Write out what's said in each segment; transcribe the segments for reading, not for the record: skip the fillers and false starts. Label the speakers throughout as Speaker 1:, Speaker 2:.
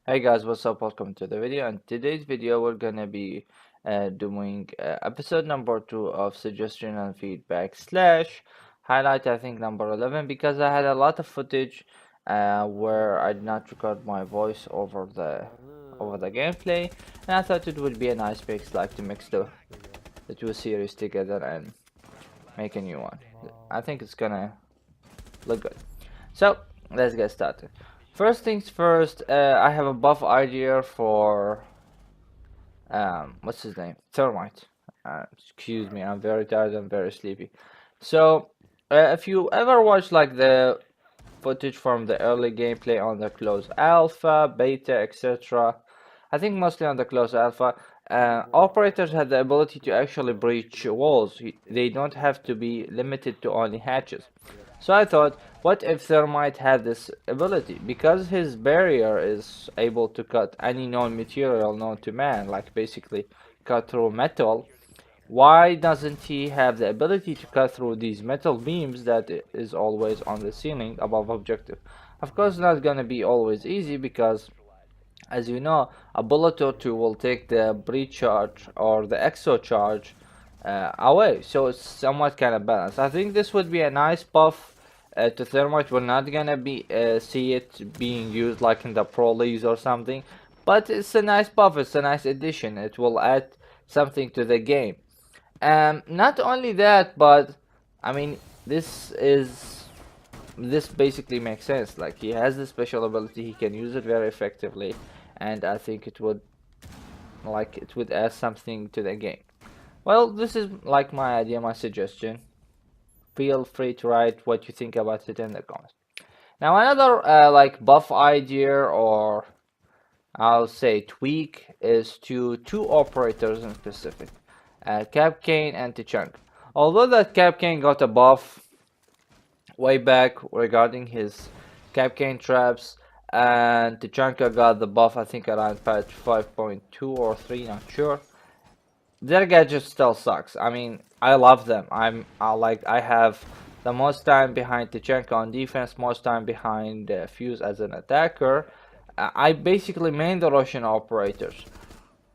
Speaker 1: Hey guys, what's up? Welcome to the video. And today's video, we're gonna be doing episode number 2 of suggestion and feedback slash highlight. I think number 11 because I had a lot of footage where I did not record my voice over the gameplay, and I thought it would be a nice mix, like to mix the two series together and make a new one. I think it's gonna look good. So let's get started. First things first, I have a buff idea for what's his name? Thermite. Excuse me, I'm very tired and very sleepy. So, if you ever watch like the footage from the early gameplay on the closed alpha, beta, etc., I think mostly on the closed alpha, operators had the ability to actually breach walls. They don't have to be limited to only hatches. So I thought, what if Thermite had this ability? Because his barrier is able to cut any known material known to man, like basically cut through metal, why doesn't he have the ability to cut through these metal beams that is always on the ceiling above objective? Of course, not gonna be always easy because, as you know, a bullet or two will take the breach charge or the exo charge away, so it's somewhat kind of balanced. I think this would be a nice buff to Thermite. We're not gonna be see it being used like in the Pro Leagues or something, but it's a nice buff. It's a nice addition. It will add something to the game. Not only that, but I mean, this basically makes sense. Like he has the special ability, he can use it very effectively, and I think it would add something to the game. Well, this is like my idea, my suggestion. Feel free to write what you think about it in the comments. Now another like buff idea, or I'll say tweak, is to two operators in specific, Kapkane and Tachanka. Although that Kapkane got a buff way back regarding his Kapkane traps, and Tachanka got the buff I think around patch 5.2 or 3, not sure. Their gadget still sucks. I mean, I love them. I have the most time behind Tachanka on defense, most time behind Fuse as an attacker. I basically main the Russian operators.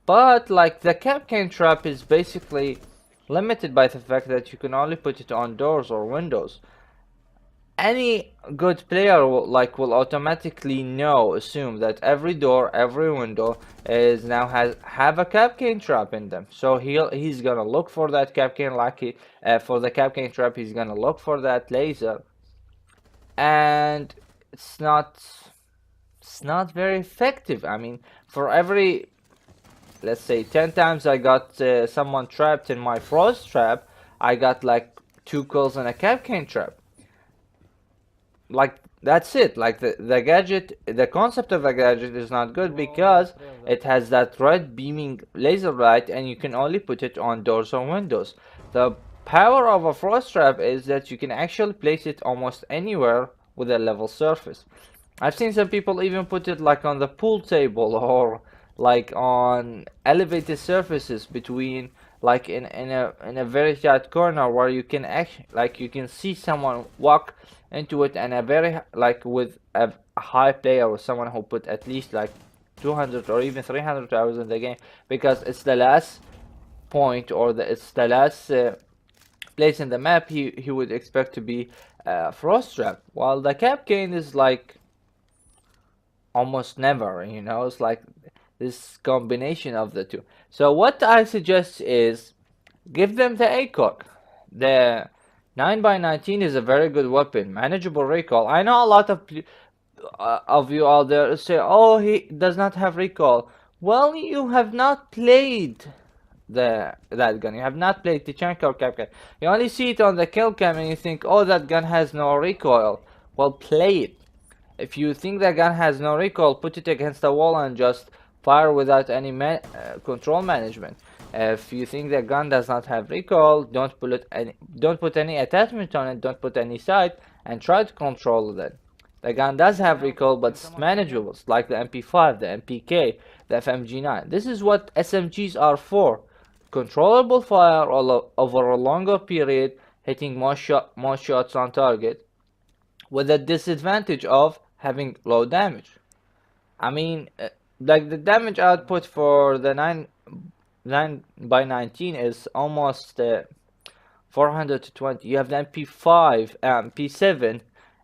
Speaker 1: But like the Kapkan trap is basically limited by the fact that you can only put it on doors or windows. Any good player will automatically assume that every door, every window is now have a Kapkan trap in them. So he's gonna look for that Kapkan, for the Kapkan trap. He's gonna look for that laser, and it's not very effective. I mean, for every, let's say, 10 times I got someone trapped in my frost trap, I got like 2 kills in a Kapkan trap. Like, that's it. Like the gadget, the concept of the gadget is not good because it has that red beaming laser light and you can only put it on doors or windows. The power of a frost trap is that you can actually place it almost anywhere with a level surface. I've seen some people even put it like on the pool table or like on elevated surfaces between, like in a very tight corner where you can actually, like, you can see someone walk into it, and a very, like, with a high player or someone who put at least like 200 or even 300 hours in the game, because it's the last point, or it's the last place in the map he would expect to be frost trap, while the Kapkan is like almost never, it's like this combination of the two. So what I suggest is give them the ACOG. The 9x19 is a very good weapon, manageable recall. I know a lot of you out there say, oh, he does not have recall. Well, you have not played that gun. You have not played Tachanka or Kapkan. You only see it on the kill cam and you think, oh, that gun has no recoil. Well, play it. If you think the gun has no recoil, put it against the wall and just fire without any control management. If you think the gun does not have recoil, don't put any attachment on it, don't put any sight, and try to control it. The gun does have recoil, but it's manageable. It's like the MP5, the MPK, the FMG9. This is what SMGs are for. Controllable fire over a longer period, hitting more shots on target, with the disadvantage of having low damage. I mean, like the damage output for the 9 by 19 is almost 420. You have the MP5, P7,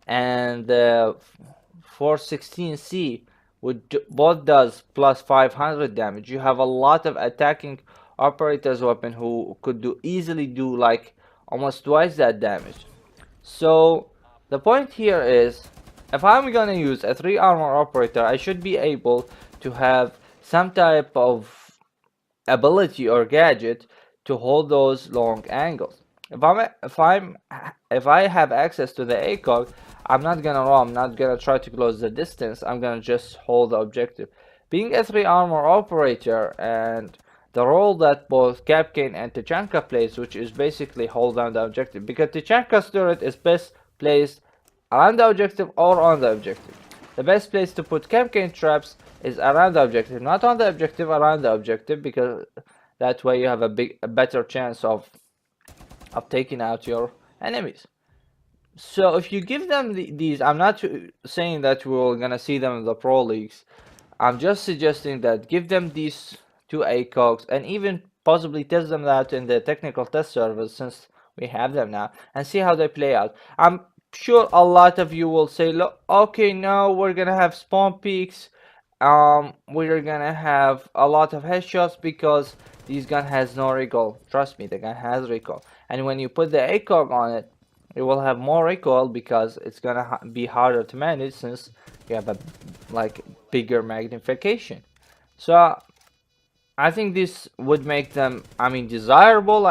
Speaker 1: and 416C, which both does plus 500 damage. You have a lot of attacking operators weapon who could easily do like almost twice that damage. So the point here is, if I'm gonna use a 3 armor operator, I should be able to have some type of ability or gadget to hold those long angles. If I have access to the ACOG, I'm not gonna roam, I'm not gonna try to close the distance, I'm gonna just hold the objective. Being a 3 armor operator and the role that both Kapkan and Tachanka plays, which is basically hold down the objective, because Tachanka's turret is best placed around the objective or on the objective. The best place to put Kapkan traps is around the objective, not on the objective, around the objective, because that way you have a better chance of taking out your enemies. So if you give them these, I'm not saying that we're gonna see them in the pro leagues. I'm just suggesting that give them these two ACOGs and even possibly test them out in the technical test servers, since we have them now, and see how they play out. I'm sure a lot of you will say, look, okay, no, we're gonna have spawn peaks, we're gonna have a lot of headshots because this gun has no recoil. Trust me, the gun has recoil, and when you put the ACOG on it, it will have more recoil because it's gonna be harder to manage since you have a like bigger magnification. So I think this would make them, I mean, desirable.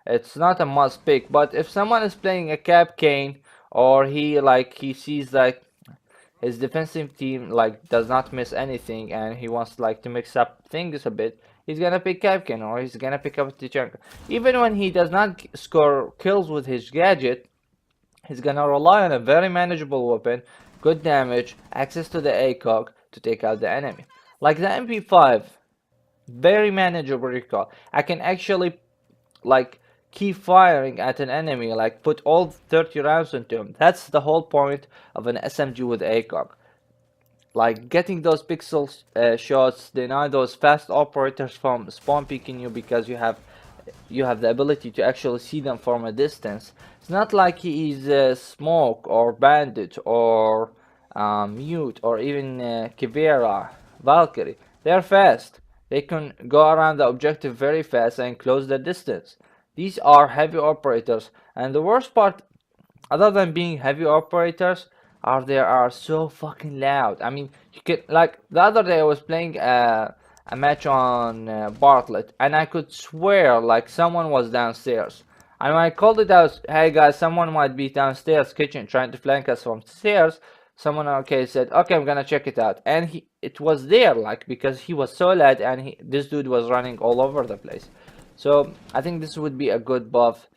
Speaker 1: It's not a must pick, but if someone is playing a Kapkan, or he sees like his defensive team like does not miss anything and he wants like to mix up things a bit, he's gonna pick Kapkan or he's gonna pick up Tachanka. Even when he does not score kills with his gadget, he's gonna rely on a very manageable weapon, good damage, access to the ACOG to take out the enemy. Like the MP5, very manageable recoil. I can actually like keep firing at an enemy, like put all 30 rounds into him. That's the whole point of an SMG with ACOG. Like getting those pixel shots, deny those fast operators from spawn peeking you because you have the ability to actually see them from a distance. It's not like he is Smoke or Bandit or Mute or even Kivera, Valkyrie. They're fast. They can go around the objective very fast and close the distance. These are heavy operators, and the worst part, other than being heavy operators, are they are so fucking loud. I mean, you can, like the other day I was playing a match on Bartlett, and I could swear like someone was downstairs. And when I called it out, hey guys, someone might be downstairs kitchen trying to flank us from stairs. Someone said, okay, I'm gonna check it out, and it was there, like, because he was so loud and this dude was running all over the place. So I think this would be a good buff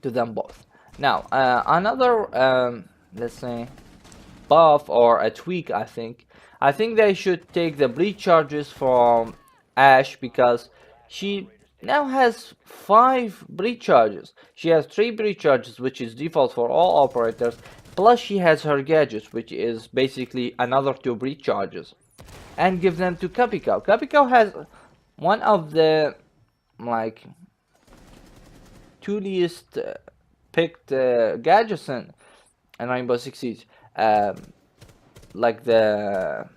Speaker 1: to them both. Now another let's say buff or a tweak, I think they should take the breach charges from Ash, because she now has 5 breach charges. She has 3 breach charges, which is default for all operators, plus she has her gadgets, which is basically another 2 breach charges, and give them to Kapiko. Kapiko has one of the like 2 least picked gadgets in Rainbow Six Siege. Like the,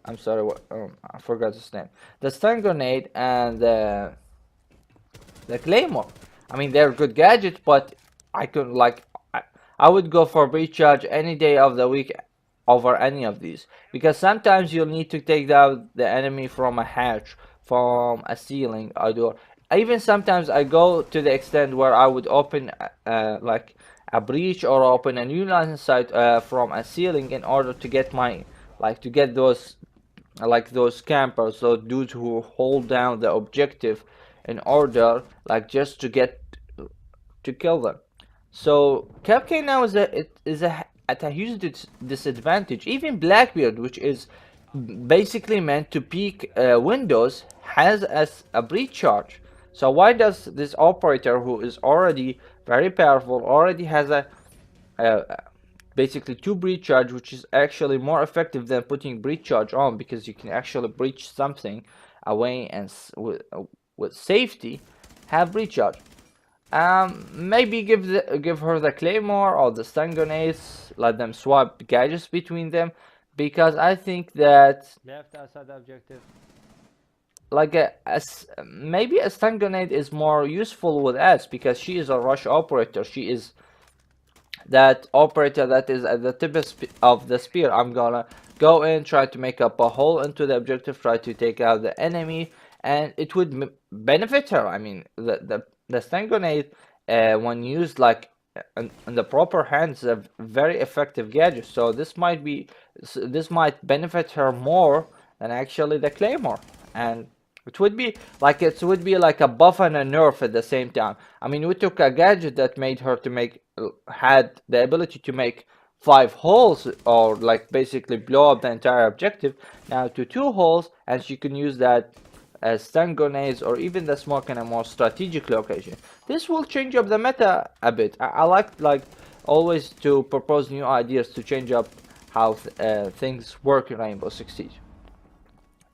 Speaker 1: I'm sorry, what I forgot his name. The stun grenade and the claymore. I mean, they're good gadgets, but I could like I would go for breach charge any day of the week over any of these, because sometimes you'll need to take down the enemy from a hatch, from a ceiling, a door. Even sometimes I go to the extent where I would open like a breach or open a new line of sight from a ceiling in order to get my to get those those campers, those dudes who hold down the objective, in order just to get to kill them. So Kapkan now is at a huge disadvantage. Even Blackbeard, which is basically meant to peek windows, has a breach charge. So why does this operator, who is already very powerful, already has a basically 2 breach charge, which is actually more effective than putting breach charge on, because you can actually breach something away and with safety have breach charge. Maybe give her the claymore or the stun grenades, let them swap gadgets between them, because I think that
Speaker 2: Left outside the objective.
Speaker 1: like maybe a stun grenade is more useful with S, because she is a rush operator. She is that operator that is at the tip of the spear. I'm gonna go in, try to make up a hole into the objective, try to take out the enemy, and it would benefit her. I mean, the stun grenade, when used like in the proper hands, is a very effective gadget. So this might benefit her more than actually the claymore, and it would be like a buff and a nerf at the same time. I mean, we took a gadget that made her to make had the ability to make 5 holes, or like basically blow up the entire objective, now to 2 holes, and she can use that as stun grenades or even the smoke in a more strategic location. This will change up the meta a bit. I like always to propose new ideas to change up how things work in Rainbow Six Siege.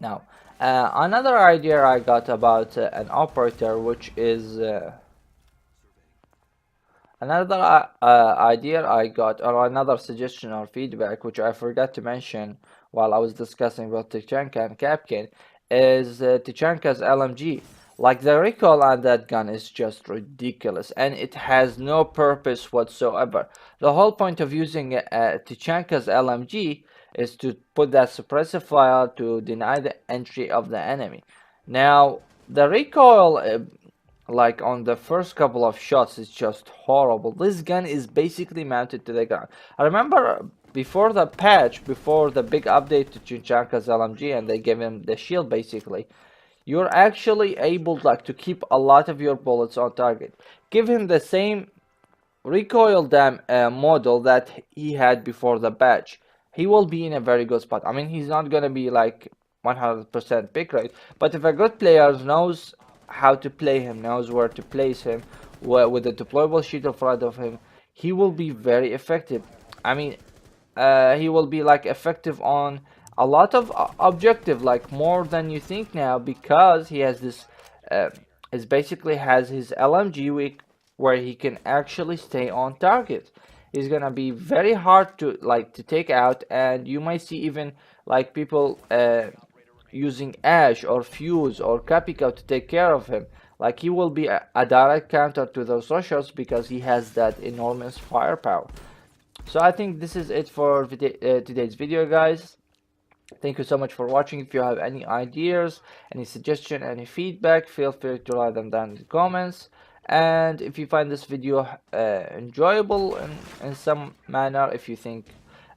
Speaker 1: Now, another idea I got about an operator, which is another idea I got, or another suggestion or feedback, which I forgot to mention while I was discussing about Tachanka and Kapkan, is Tachanka's LMG. Like, the recoil on that gun is just ridiculous, and it has no purpose whatsoever. The whole point of using Tachanka's LMG is to put that suppressive fire to deny the entry of the enemy. Now, the recoil, like on the first couple of shots, is just horrible. This gun is basically mounted to the ground. I remember before the patch, before the big update to Tachanka's LMG, and they gave him the shield basically, you're actually able like to keep a lot of your bullets on target. Give him the same recoil model that he had before the patch, he will be in a very good spot. I mean, he's not gonna be like 100% pick rate, but if a good player knows how to play him, knows where to place him, with a deployable shield in front of him, he will be very effective. I mean, he will be like effective on a lot of objective, like more than you think now, because he has this is basically has his LMG weak, where he can actually stay on target. He's gonna be very hard to take out, and you might see even like people using Ash or Fuse or Kapika to take care of him. Like, he will be a direct counter to those rushers because he has that enormous firepower. So I think this is it for today's video, guys. Thank you so much for watching. If you have any ideas, any suggestion, any feedback, feel free to write them down in the comments. And if you find this video enjoyable in some manner, if you think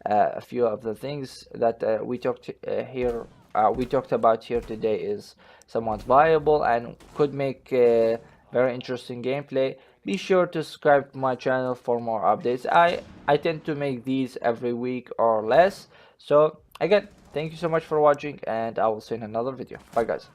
Speaker 1: a few of the things that we talked about here today is somewhat viable and could make very interesting gameplay, be sure to subscribe to my channel for more updates. I tend to make these every week or less. So again, thank you so much for watching, and I will see you in another video. Bye, guys.